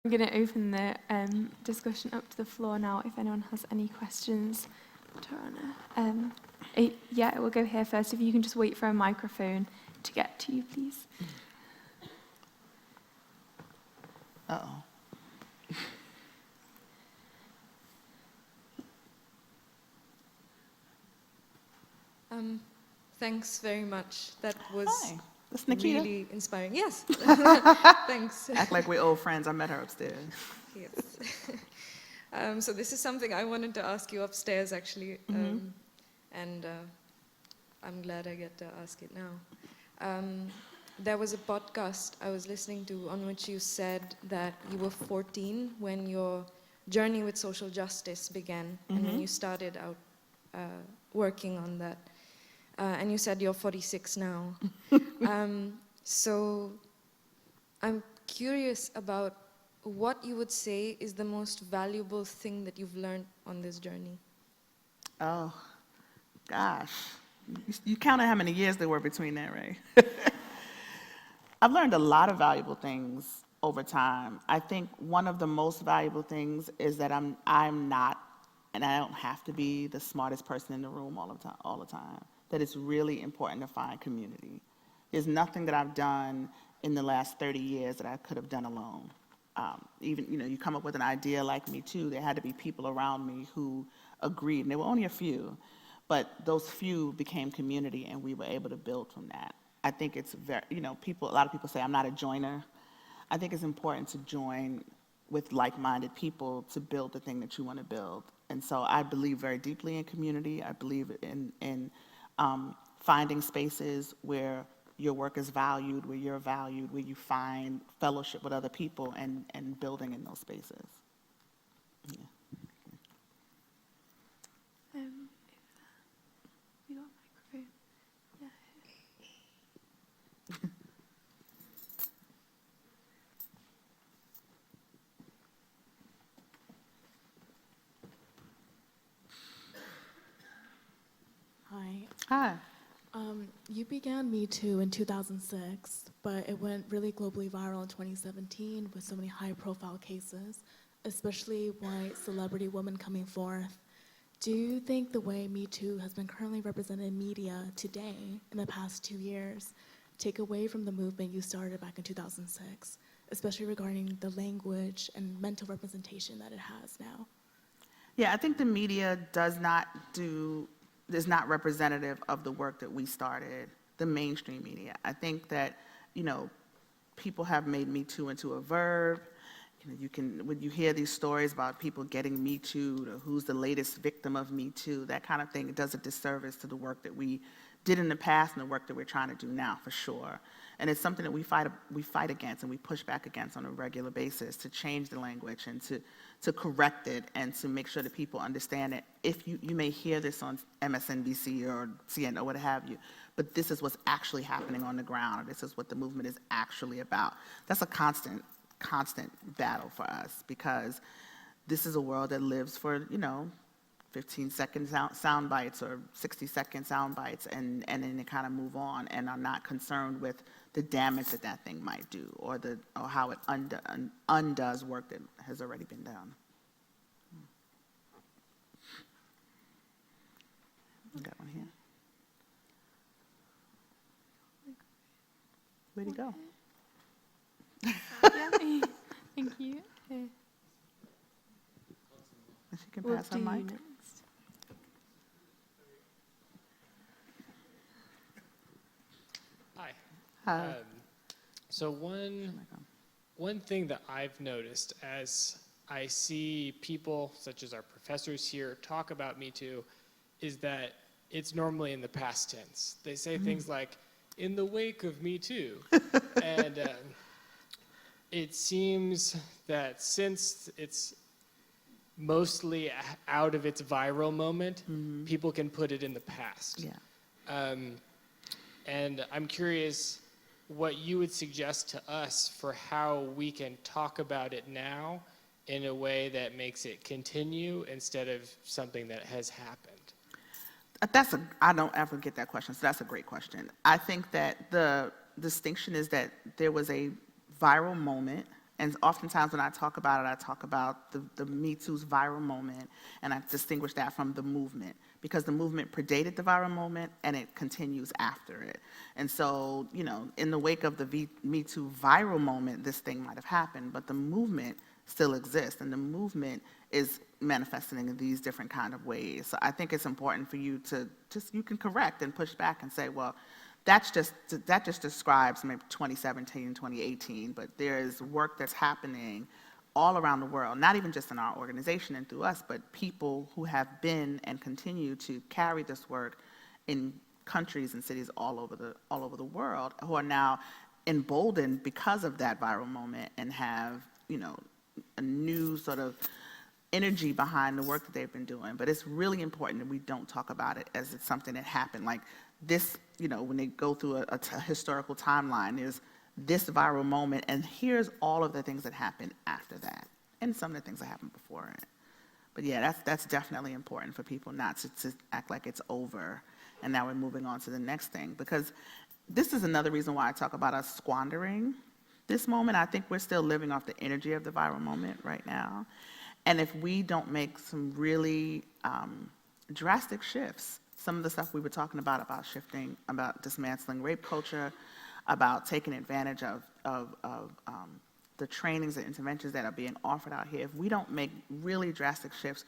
I'm going to open the discussion up to the floor now if anyone has any questions. Tarana. Yeah, we'll go here first. If you can just wait for a microphone to get to you, please. Uh-oh. Thanks very much. That was Hi, that's Nikita. really inspiring. Yes. Thanks. Act like we're old friends. I met her upstairs. Yes. So this is something I wanted to ask you upstairs, actually, and I'm glad I get to ask it now. There was a podcast I was listening to on which you said that you were 14 when your journey with social justice began, and when you started out working on that. And you said you're 46 now. So I'm curious about what you would say is the most valuable thing that you've learned on this journey. Oh, gosh. You counted how many years there were between that, right? I've learned a lot of valuable things over time. I think one of the most valuable things is that I'm not, and I don't have to be the smartest person in the room all the time. That it's really important to find community. There's nothing that I've done in the last 30 years that I could have done alone. Even, you come up with an idea like Me Too, there had to be people around me who agreed, and there were only a few, but those few became community, and we were able to build from that. I think it's very, a lot of people say I'm not a joiner. I think it's important to join with like-minded people to build the thing that you want to build. And so I believe very deeply in community. I believe in finding spaces where your work is valued, where you're valued, where you find fellowship with other people and building in those spaces. Yeah. We got a microphone. Yeah. Hi. Hi. You began Me Too in 2006, but it went really globally viral in 2017 with so many high-profile cases, especially white celebrity women coming forth. Do you think the way Me Too has been currently represented in media today, in the past 2 years, take away from the movement you started back in 2006, especially regarding the language and mental representation that it has now? Yeah, I think the media is not representative of the work that we started, the mainstream media. I think that, people have made Me Too into a verb. When you hear these stories about people getting Me Too'd or who's the latest victim of Me Too, that kind of thing, it does a disservice to the work that we did in the past and the work that we're trying to do now, for sure. And it's something that we fight against and we push back against on a regular basis to change the language and to correct it and to make sure that people understand it. If you may hear this on MSNBC or CNN or what have you, but this is what's actually happening on the ground, or this is what the movement is actually about. That's a constant battle for us, because this is a world that lives for 15-second sound bites or 60-second sound bites, and then they kind of move on and are not concerned with the damage that thing might do, or how it undoes work that has already been done. We got one here. Where'd he go? Yeah. Thank you. She can pass her mic. Hi. Hi. So one thing that I've noticed as I see people, such as our professors here, talk about Me Too, is that it's normally in the past tense. They say things like, in the wake of Me Too. And it seems that since it's mostly out of its viral moment, people can put it in the past. Yeah. And I'm curious what you would suggest to us for how we can talk about it now in a way that makes it continue instead of something that has happened. I don't ever get that question, so that's a great question. I think that the distinction is that there was a viral moment And oftentimes when I talk about it, I talk about the Me Too's viral moment, and I distinguish that from the movement, because the movement predated the viral moment and it continues after it. And so, in the wake of the Me Too viral moment, this thing might have happened, but the movement still exists, and the movement is manifesting in these different kind of ways. So I think it's important for you to you can correct and push back and say, well, that just describes maybe 2017, 2018, but there is work that's happening all around the world, not even just in our organization and through us, but people who have been and continue to carry this work in countries and cities all over the world, who are now emboldened because of that viral moment and have, a new sort of energy behind the work that they've been doing. But it's really important that we don't talk about it as it's something that happened. Like this, when they go through a historical timeline, there's this viral moment, and here's all of the things that happened after that, and some of the things that happened before it. But yeah, that's definitely important for people not to act like it's over, and now we're moving on to the next thing, because this is another reason why I talk about us squandering this moment. I think we're still living off the energy of the viral moment right now. And if we don't make some really drastic shifts, some of the stuff we were talking about shifting, about dismantling rape culture, about taking advantage of the trainings and interventions that are being offered out here, if we don't make really drastic shifts,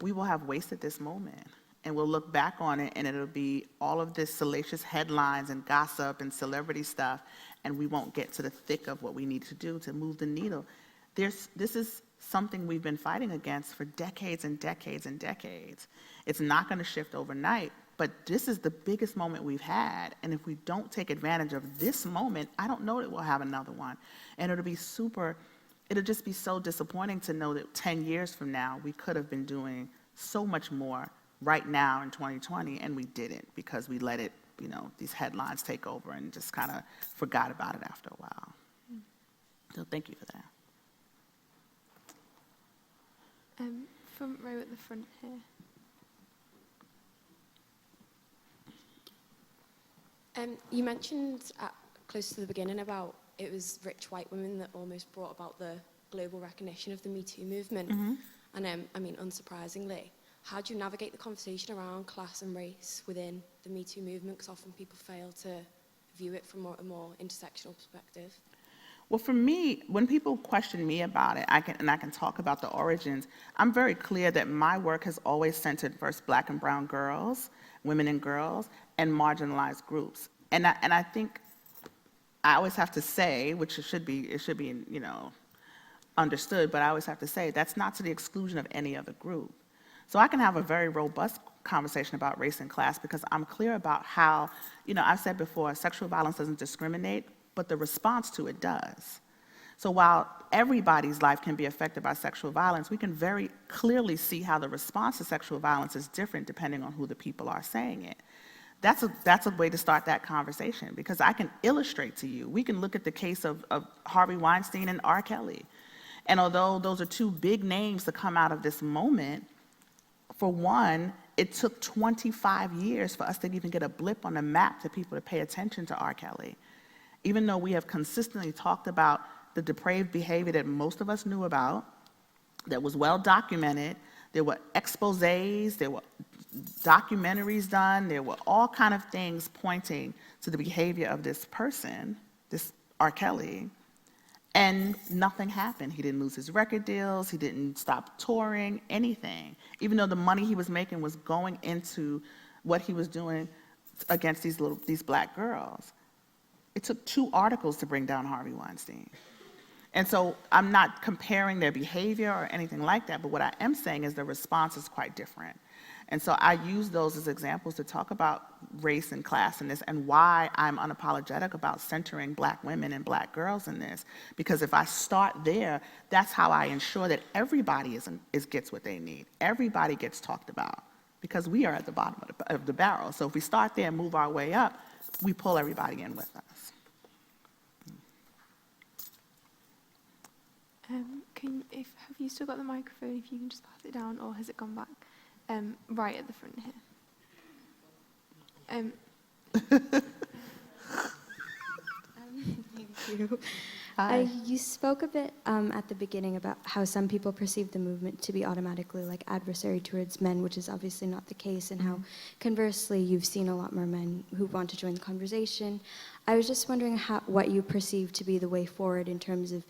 we will have wasted this moment. And we'll look back on it, and it'll be all of this salacious headlines and gossip and celebrity stuff, and we won't get to the thick of what we need to do to move the needle. This is something we've been fighting against for decades and decades and decades. It's not going to shift overnight, but this is the biggest moment we've had, and if we don't take advantage of this moment, I don't know that we'll have another one. And it'll just be so disappointing to know that 10 years from now, we could have been doing so much more right now in 2020, and we didn't, because we let it, these headlines take over and just kind of forgot about it after a while. So thank you for that. Front row at the front here. You mentioned close to the beginning about it was rich white women that almost brought about the global recognition of the Me Too movement. Mm-hmm. And unsurprisingly, how do you navigate the conversation around class and race within the Me Too movement? Because often people fail to view it from a more intersectional perspective. Well, for me, when people question me about it, I can talk about the origins. I'm very clear that my work has always centered first Black and brown girls, women and girls, and marginalized groups. And I think I always have to say, which it should be understood, but I always have to say that's not to the exclusion of any other group. So I can have a very robust conversation about race and class because I'm clear about how, I've said before, sexual violence doesn't discriminate, but the response to it does. So while everybody's life can be affected by sexual violence, we can very clearly see how the response to sexual violence is different depending on who the people are saying it. That's a way to start that conversation, because I can illustrate to you. We can look at the case of Harvey Weinstein and R. Kelly. And although those are two big names to come out of this moment, for one, it took 25 years for us to even get a blip on the map to people to pay attention to R. Kelly. Even though we have consistently talked about the depraved behavior that most of us knew about, that was well documented, there were exposés, there were documentaries done, there were all kind of things pointing to the behavior of this person, this R. Kelly, and nothing happened. He didn't lose his record deals, he didn't stop touring, anything, even though the money he was making was going into what he was doing against these Black girls. It took 2 articles to bring down Harvey Weinstein. And so I'm not comparing their behavior or anything like that, but what I am saying is the response is quite different. And so I use those as examples to talk about race and class in this, and why I'm unapologetic about centering Black women and Black girls in this. Because if I start there, that's how I ensure that everybody gets what they need. Everybody gets talked about, because we are at the bottom of the barrel. So if we start there and move our way up, we pull everybody in with us. Have you still got the microphone? If you can just pass it down, or has it gone back? Right at the front here. Thank you. Hi. You spoke a bit at the beginning about how some people perceive the movement to be automatically like adversary towards men, which is obviously not the case, and how conversely you've seen a lot more men who want to join the conversation. I was just wondering what you perceive to be the way forward in terms of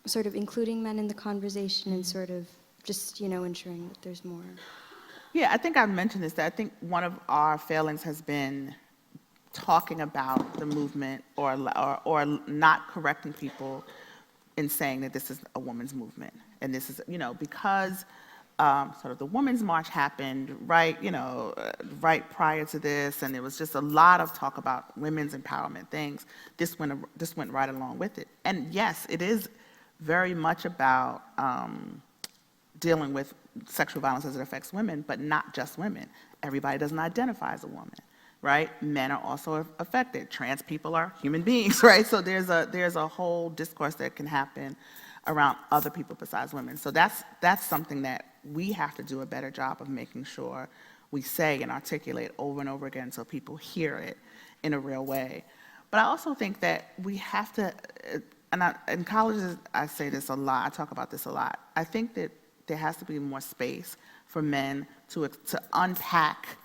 sort of including men in the conversation and sort of just, ensuring that there's more. Yeah, I think I've mentioned this, that I think one of our failings has been talking about the movement or not correcting people in saying that this is a women's movement. And this is, because sort of the Women's March happened right prior to this, and there was just a lot of talk about women's empowerment things. This went right along with it. And yes, it is very much about dealing with sexual violence as it affects women, but not just women. Everybody doesn't identify as a woman, right? Men are also affected. Trans people are human beings, right? So there's a whole discourse that can happen around other people besides women. So that's something that we have to do a better job of making sure we say and articulate over and over again so people hear it in a real way. But I also think that we have to, in colleges I say this a lot, I talk about this a lot, I think that there has to be more space for men to unpack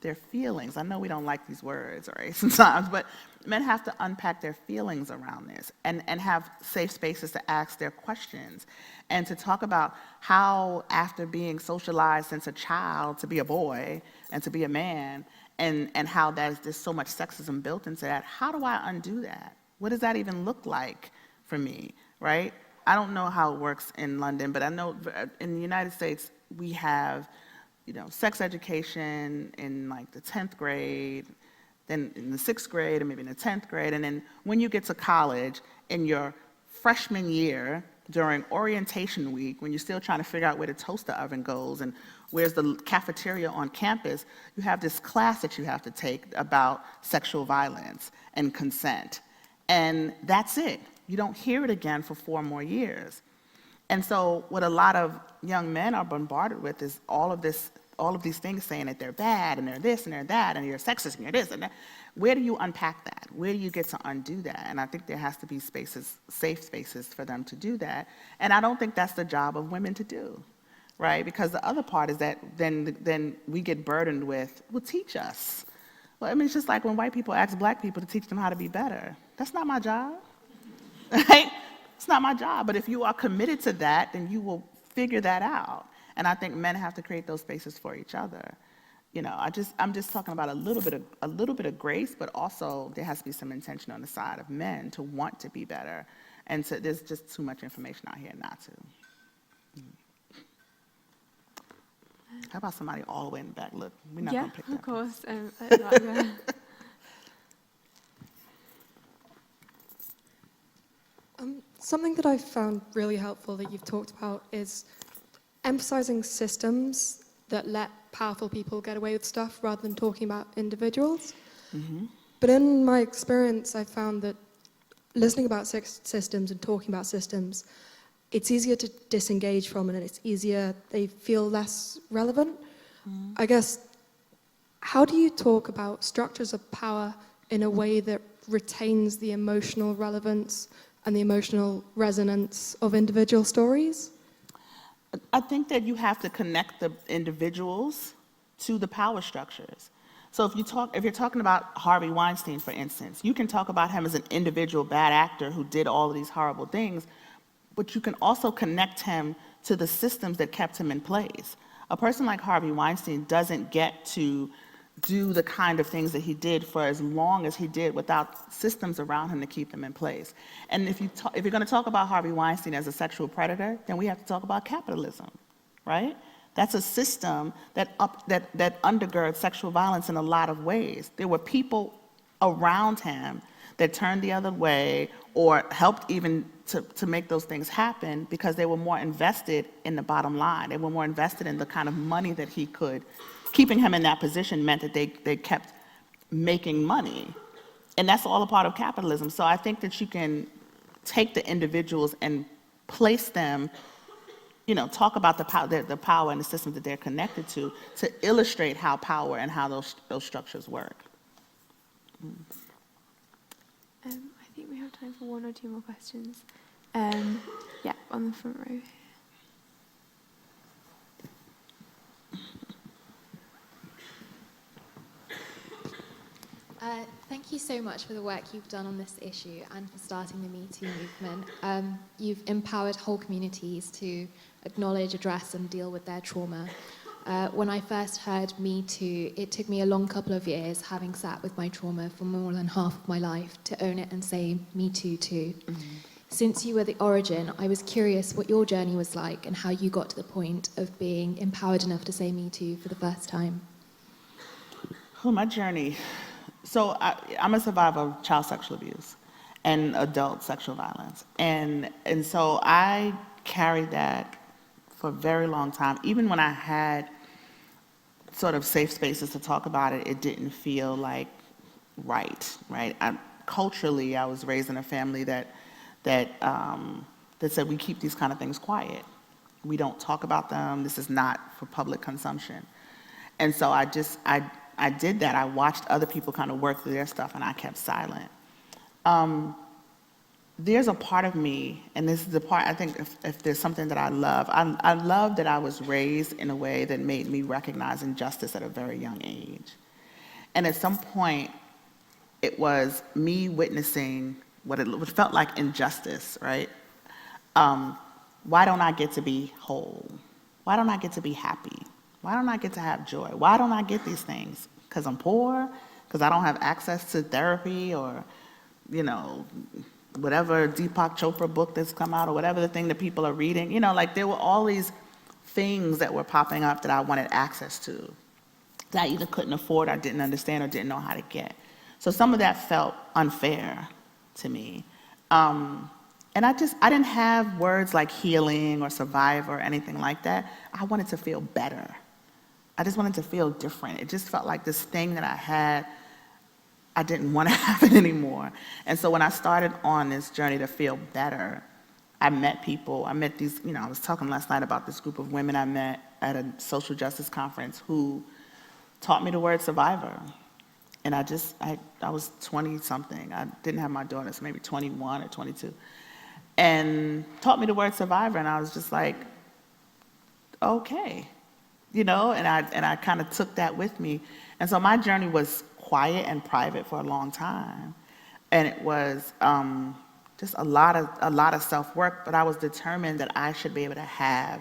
their feelings. I know we don't like these words, right, sometimes, but men have to unpack their feelings around this and have safe spaces to ask their questions and to talk about how, after being socialized since a child to be a boy and to be a man, and how there's so much sexism built into that, how do I undo that? What does that even look like for me, right? I don't know how it works in London, but I know in the United States we have, sex education in like the 10th grade, then in the 6th grade, and maybe in the 10th grade, and then when you get to college in your freshman year during orientation week, when you're still trying to figure out where the toaster oven goes and where's the cafeteria on campus, you have this class that you have to take about sexual violence and consent. And that's it. You don't hear it again for 4 more years. And so what a lot of young men are bombarded with is all of these things saying that they're bad and they're this and they're that and you're sexist and you're this and that. Where do you unpack that? Where do you get to undo that? And I think there has to be safe spaces for them to do that. And I don't think that's the job of women to do, right? Because the other part is that then we get burdened with, well, teach us. Well, I mean, it's just like when white people ask black people to teach them how to be better. That's not my job. Right? It's not my job, but if you are committed to that, then you will figure that out. And I think men have to create those spaces for each other. I'm just talking about a little bit of grace, but also there has to be some intention on the side of men to want to be better, and there's just too much information out here not to. How about somebody all the way in the back? Look, we're not going to pick that. Of course. Something that I've found really helpful that you've talked about is emphasizing systems that let powerful people get away with stuff rather than talking about individuals. Mm-hmm. But in my experience, I found that listening about systems and talking about systems, it's easier to disengage from it, and it's easier, they feel less relevant. Mm-hmm. I guess, how do you talk about structures of power in a way that retains the emotional relevance and the emotional resonance of individual stories? I think that you have to connect the individuals to the power structures. So if you're talking about Harvey Weinstein, for instance, you can talk about him as an individual bad actor who did all of these horrible things, but you can also connect him to the systems that kept him in place. A person like Harvey Weinstein doesn't get to do the kind of things that he did for as long as he did without systems around him to keep them in place. And if you're going to talk about Harvey Weinstein as a sexual predator, then we have to talk about capitalism, right? That's a system that undergirds sexual violence in a lot of ways. There were people around him that turned the other way or helped even to make those things happen because they were more invested in the bottom line. They were more invested in the kind of money that he could. Keeping him in that position meant that they kept making money. And that's all a part of capitalism. So I think that you can take the individuals and place them, talk about the power and the systems that they're connected to illustrate how power and how those structures work. I I think we have time for one or two more questions. Yeah, on the front row. Thank you so much for the work you've done on this issue and for starting the Me Too movement. You've empowered whole communities to acknowledge, address, and deal with their trauma. When I first heard Me Too, it took me a long couple of years, having sat with my trauma for more than half of my life, to own it and say Me Too too. Since you were the origin, I was curious what your journey was like and how you got to the point of being empowered enough to say Me Too for the first time. Oh, my journey. So I'm a survivor of child sexual abuse and adult sexual violence. And so I carried that for a very long time. Even when I had sort of safe spaces to talk about it, it didn't feel like right? Culturally, I was raised in a family that said we keep these kind of things quiet. We don't talk about them. This is not for public consumption. And so I did that. I watched other people kind of work through their stuff, and I kept silent. There's a part of me, and this is the part, I think if there's something that I love that I was raised in a way that made me recognize injustice at a very young age. And at some point, it was me witnessing what felt like injustice, right? Why don't I get to be whole? Why don't I get to be happy? Why don't I get to have joy? Why don't I get these things? Because I'm poor? Because I don't have access to therapy or, whatever Deepak Chopra book that's come out or whatever the thing that people are reading. There were all these things that were popping up that I wanted access to that I either couldn't afford, or didn't understand, or didn't know how to get. So some of that felt unfair to me. And I didn't have words like healing or survivor or anything like that. I wanted to feel better. I just wanted to feel different. It just felt like this thing that I had, I didn't want to have it anymore. And so when I started on this journey to feel better, I met people. I met these, I was talking last night about this group of women I met at a social justice conference who taught me the word survivor. And I was 20-something. I didn't have my daughter, so maybe 21 or 22. And taught me the word survivor, and I was just like, okay. And I kind of took that with me. And so my journey was quiet and private for a long time. And it was just a lot of self-work, but I was determined that I should be able to have,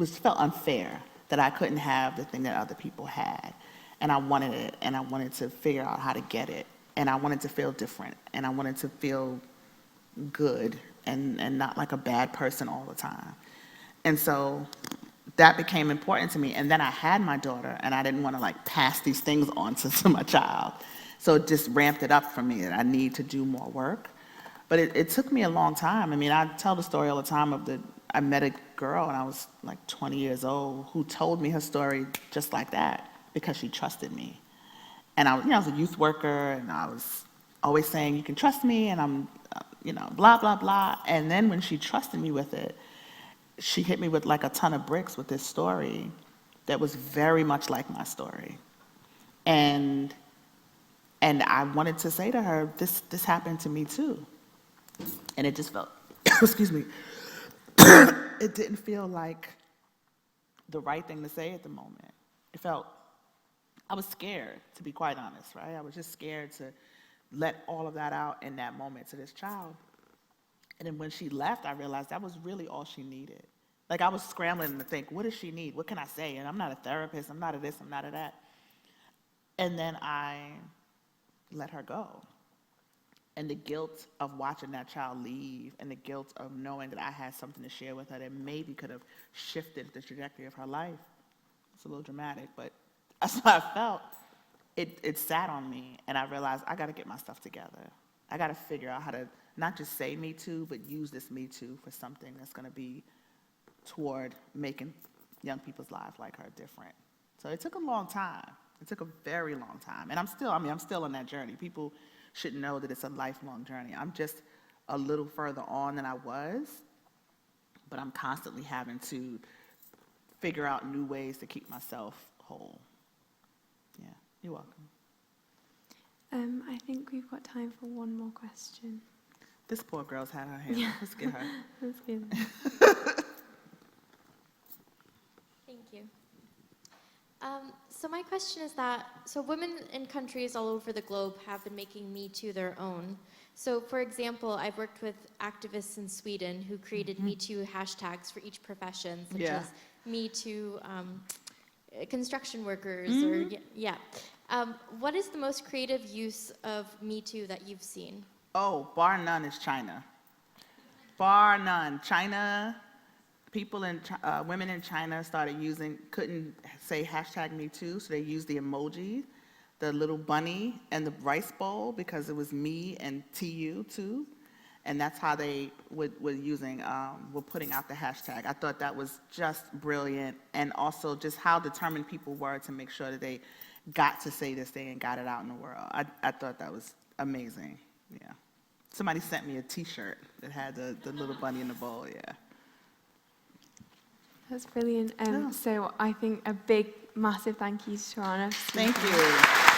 felt unfair that I couldn't have the thing that other people had. And I wanted it, and I wanted to figure out how to get it. And I wanted to feel different, and I wanted to feel good and not like a bad person all the time. And so that became important to me. And then I had my daughter, and I didn't want to pass these things on to my child. So it just ramped it up for me that I need to do more work. But it took me a long time. I tell the story all the time I met a girl, and I was 20 years old, who told me her story just like that because she trusted me. And I was a youth worker, and I was always saying, you can trust me, and I'm, blah, blah, blah. And then when she trusted me with it, she hit me with a ton of bricks with this story that was very much like my story. And I wanted to say to her, this happened to me too. And it just felt, excuse me, it didn't feel like the right thing to say at the moment. I was scared, to be quite honest, right? I was just scared to let all of that out in that moment to this child. And then when she left, I realized that was really all she needed. I was scrambling to think, what does she need? What can I say? And I'm not a therapist. I'm not a this. I'm not a that. And then I let her go. And the guilt of watching that child leave, and the guilt of knowing that I had something to share with her that maybe could have shifted the trajectory of her life. It's a little dramatic, but that's how I felt. It sat on me, and I realized I got to get my stuff together. I got to figure out how to not just say Me Too, but use this Me Too for something that's going to be toward making young people's lives like her different. So it took a long time. It took a very long time. And I'm still on that journey. People should know that it's a lifelong journey. I'm just a little further on than I was, but I'm constantly having to figure out new ways to keep myself whole. Yeah, you're welcome. I think we've got time for one more question. This poor girl's had her hand. Let's get her. That's good. Thank you. So my question is that, so women in countries all over the globe have been making Me Too their own. So for example, I've worked with activists in Sweden who created Me Too hashtags for each profession, such Yeah. as Me Too construction workers, or what is the most creative use of Me Too that you've seen? Oh, bar none is China. Bar none. China, women in China couldn't say hashtag Me Too, so they used the emoji, the little bunny, and the rice bowl, because it was me and TU too. And that's how they were putting out the hashtag. I thought that was just brilliant, and also just how determined people were to make sure that they got to say this thing and got it out in the world. I thought that was amazing. Yeah. Somebody sent me a T-shirt that had the little bunny in the bowl. Yeah. That's brilliant. Oh. So I think a big, massive thank you to Tarana. Thank you.